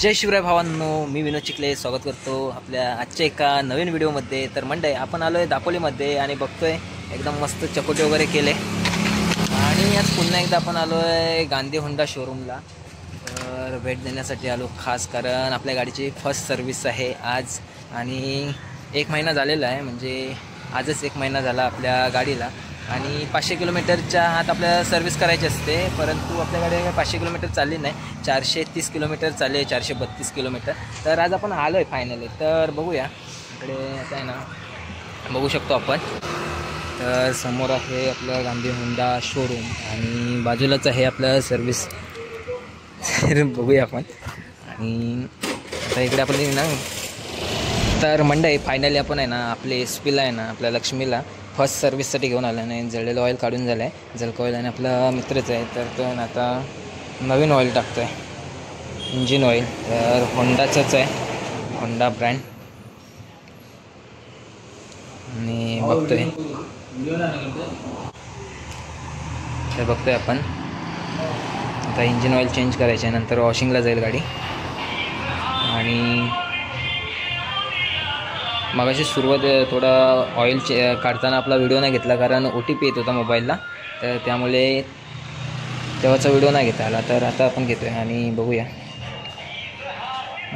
जय शिवराय भावांनो, मी विनोद चिखले स्वागत करतो आपल्या आजच्या एका नवीन व्हिडिओमध्ये। तर मंडळी, आपण आलो आहे दापोलीमध्ये आणि बघतोय एकदम मस्त चकोटे वगैरे केले आणि आज पुन्हा एकदा आपण आलो आहे गांधी होंडा शोरूमला। तर भेट देण्यासाठी आलो खास, कारण आपल्या गाडीची फर्स्ट सर्व्हिस आहे आज आणि 1 महिना झालेला आहे, म्हणजे आजच 1 महिना झाला आपल्या गाडीला आणि 500 किलोमीटरच्या आत आपल्याला सर्व्हिस करायची असते, परंतु आपल्या गाडी 500 किलोमीटर चालली नाही, 430 किलोमीटर चालली आहे, 432 किलोमीटर। तर आज आपण आलो आहे फायनली। तर बघूया, इकडे आता आहे ना, बघू शकतो आपण, तर समोर आहे आपलं गांधी होंडा शोरूम आणि बाजूलाच आहे आपलं सर्व्हिस बघूया आपण। आणि आता इकडे आपण ना, तर मंडई फायनली आपण आहे ना आपले SP ला आहे ना, आपल्या लक्ष्मीला फर्स्ट सर्व्हिससाठी घेऊन आला नाही। जळलेलं ऑइल काढून झालं आहे, जलका ऑइल, आणि आपला मित्रच आहे तर तो ना आता नवीन ऑइल टाकतो आहे, इंजिन ऑइल। तर होंडाचंच आहे, होंडा ब्रँड, आणि बघतोय तर बघतोय आपण आता इंजिन ऑइल चेंज करायचं आहे, नंतर वॉशिंगला जाईल गाडी। आणि मगाशी सुरुवात थोडा ऑइल काढताना आपला व्हिडिओ नाही घेतला, कारण OTP येत होता मोबाईलला, तर त्यामुळे तेव्हाचा व्हिडिओ नाही घेता आला। तर आता आपण घेतो आहे आणि बघूया।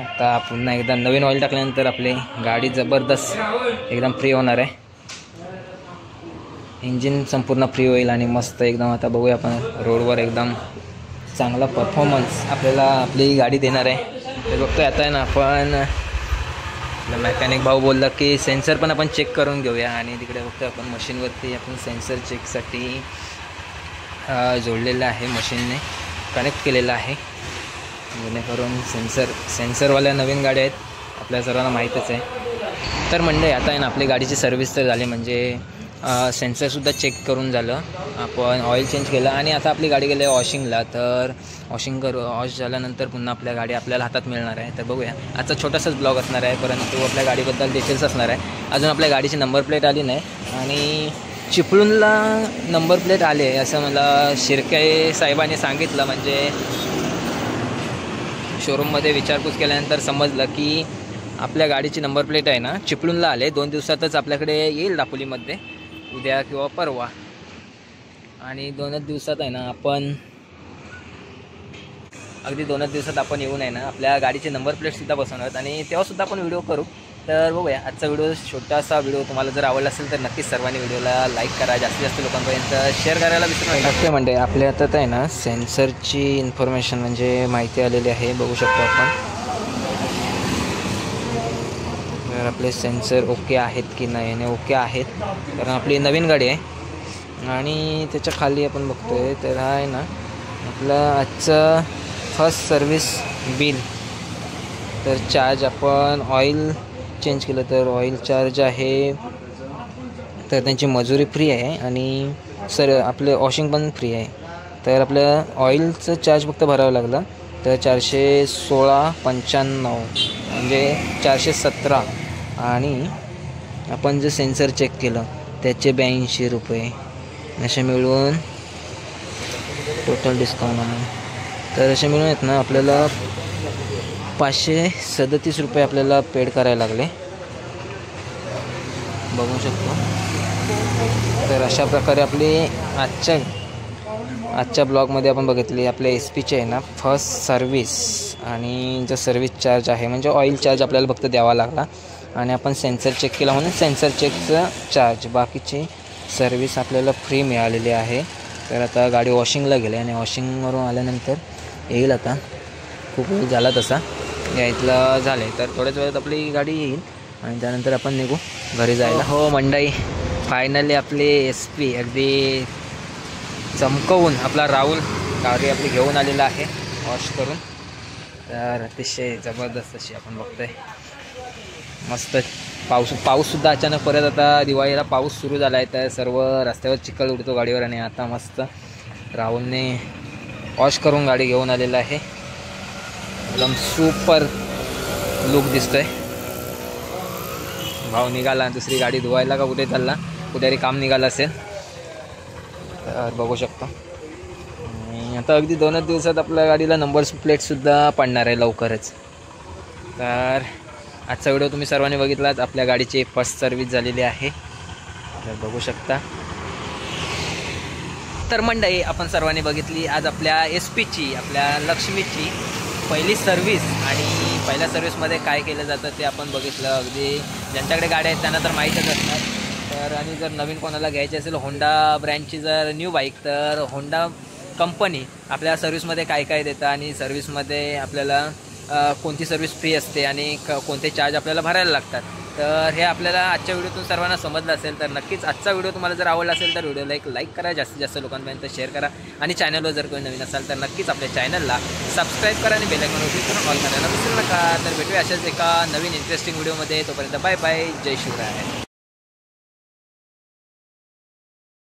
आता पुन्हा एकदा नवीन ऑइल टाकल्यानंतर आपली गाडी जबरदस्त एकदम फ्री होणार आहे, इंजिन संपूर्ण फ्री होईल आणि मस्त एकदम। आता बघूया आपण रोडवर एकदम चांगला परफॉर्मन्स आपल्याला आपली गाडी देणार आहे। ते बघतोय आता आहे ना आपण, मेकॅनिक भाऊ बोलला की सेन्सर पण आपण चेक करून घेऊया, आणि तिकडे बघतो आपण मशीनवरती आपण सेन्सर चेकसाठी जोडलेलं आहे, मशीनने कनेक्ट केलेलं आहे, जेणेकरून सेन्सरवाल्या नवीन गाड्या आहेत, आपल्या सर्वांना माहीतच आहे। तर मंडळी, आता आहे ना आपली गाडीची सर्व्हिस तर झाली, म्हणजे सेन्सरसुद्धा चेक करून झालं, आपण ऑइल चेंज केलं आणि आता आपली गाडी गेली आहे वॉशिंगला। तर वॉश झाल्यानंतर पुन्हा आपल्या गाडी आपल्याला हातात मिळणार आहे। तर बघूया, आजचा छोटासाच ब्लॉग असणार आहे, परंतु आपल्या गाडीबद्दल डिटेल्स असणार आहे। अजून आपल्या गाडीची नंबर प्लेट आली नाही आणि चिपळूणला नंबर प्लेट आले असं मला शिर्के साहेबांनी सांगितलं, म्हणजे शोरूममध्ये विचारपूस केल्यानंतर समजलं की आपल्या गाडीची नंबर प्लेट आहे ना चिपळूणला आले, 2 दिवसातच आपल्याकडे येईल दापोलीमध्ये, उद्या किंवा परवा। आणि 2च दिवसात आहे ना आपण, अगदी 2च दिवसात आपण येऊन आहे ना आपल्या गाडीचे नंबर प्लेटसुद्धा बसवणार आणि तेव्हासुद्धा आपण व्हिडिओ करू। तर बघूया, आजचा व्हिडिओ छोटासा व्हिडिओ तुम्हाला जर आवडला असेल तर नक्कीच सर्वांनी व्हिडिओला लाईक करा, जास्तीत जास्त लोकांपर्यंत शेअर करायला विसरू नका। म्हणजे आपल्या हातात आहे ना सेन्सरची इन्फॉर्मेशन म्हणजे माहिती आलेली आहे, बघू शकतो आपण। तर आपले सेन्सर ओके आहेत की नाही, आणि ओके आहेत, कारण आपली नवीन गाडी आहे। आणि त्याच्या खाली आपण बघतोय, तर हा आहे ना आपला आजचा फर्स्ट सर्व्हिस बिल। तर चार्ज आपण ऑइल चेंज केलं तर ऑइल चार्ज आहे, तर त्यांची मजुरी फ्री आहे आणि आपले वॉशिंग पण फ्री आहे। तर आपल्या ऑइलचं चार्ज फक्त भरावं लागलं, तर 416.95 म्हणजे 417, आणि आपण जे सेन्सर चेक केलं त्याचे 82 रुपये असे मिळून टोटल डिस्काउंट म्हणून, तर असे मिळून आहेत ना आपल्याला 537 रुपये आपल्याला पेड करायला लागले, बघू शकतो। तर अशा प्रकारे आपली आजच्या ब्लॉगमध्ये आपण बघितली आपल्या SPचे आहे ना फर्स्ट सर्व्हिस, आणि जो सर्व्हिस चार्ज आहे म्हणजे ऑइल चार्ज आपल्याला फक्त द्यावा लागला, आणि आपण सेन्सर चेक केला म्हणून सेन्सर चेकचं चार्ज, बाकीची सर्व्हिस आपल्याला फ्री मिळालेली आहे। तर आता गाडी वॉशिंगला गेली आणि वॉशिंगवरून आल्यानंतर येईल, आता खूप वेळ झाला तसा यायला झाले, तर थोड्याच वेळात आपली गाडी येईल आणि त्यानंतर आपण निघू घरी जायला। हो मंडई, फायनली आपली SP अगदी चमकवून आपला राहुल गाडी आपली घेऊन आलेला आहे वॉश करून। तर अतिशय जबरदस्त अशी आपण बघतोय, मस्त। पाऊससुद्धा अचानक परत, आता दिवाळीला पाऊस सुरू झाला आहे, तर सर्व रस्त्यावर चिखल उडतो गाडीवर, आणि आता मस्त राहुलने वॉश करून गाडी घेऊन आलेला आहे, एकदम सुपर लुक दिसतोय। भाऊ निघाला दुसरी गाडी धुवायला का कुठे चालला, कुठेतरी काम निघालं असेल, तर बघू शकतो। आता अगदी 2च दिवसात आपल्या गाडीला नंबर प्लेटसुद्धा पडणार आहे लवकरच। तर आजचा व्हिडिओ तुम्ही सर्वांनी बघितलात. आपल्या गाडीची फर्स्ट सर्व्हिस झालेली आहे, तर बघू शकता. तर मंडळी आपण सर्वांनी बघितली आज आपल्या SP ची, आपल्या लक्ष्मीची पहिली सर्व्हिस. आणि पहिल्या सर्व्हिसमध्ये काय केलं जातं ते आपण बघितलं. अगदी ज्यांच्याकडे गाड्या आहेत त्यांना तर माहीतच असणार. तर आणि जर नवीन कोणाला घ्यायची असेल होंडा ब्रँडची जर न्यू बाईक, तर होंडा कंपनी आपल्या सर्व्हिसमध्ये काय काय देतं आणि सर्व्हिसमध्ये आपल्याला कोणती सर्व्हिस फ्री असते आणि कोणते चार्ज आपल्याला भरायला लागतात. तर हे आपल्याला आजच्या व्हिडिओतून सर्वांना समजलं असेल. तर नक्कीच आजचा व्हिडिओ तुम्हाला जर आवडला असेल तर व्हिडिओला एक लाईक करा, जास्तीत जास्त लोकांपर्यंत शेअर करा आणि चॅनलवर जर कोणी नवीन असाल तर नक्कीच आपल्या चॅनलला सबस्क्राईब करा आणि बेल आयकॉन क्लिक करून ऑल करायला विसरू नका. तर भेटूया अशाच एका नवीन इंटरेस्टिंग व्हिडिओमध्ये. तोपर्यंत बाय बाय, जय शिवराय.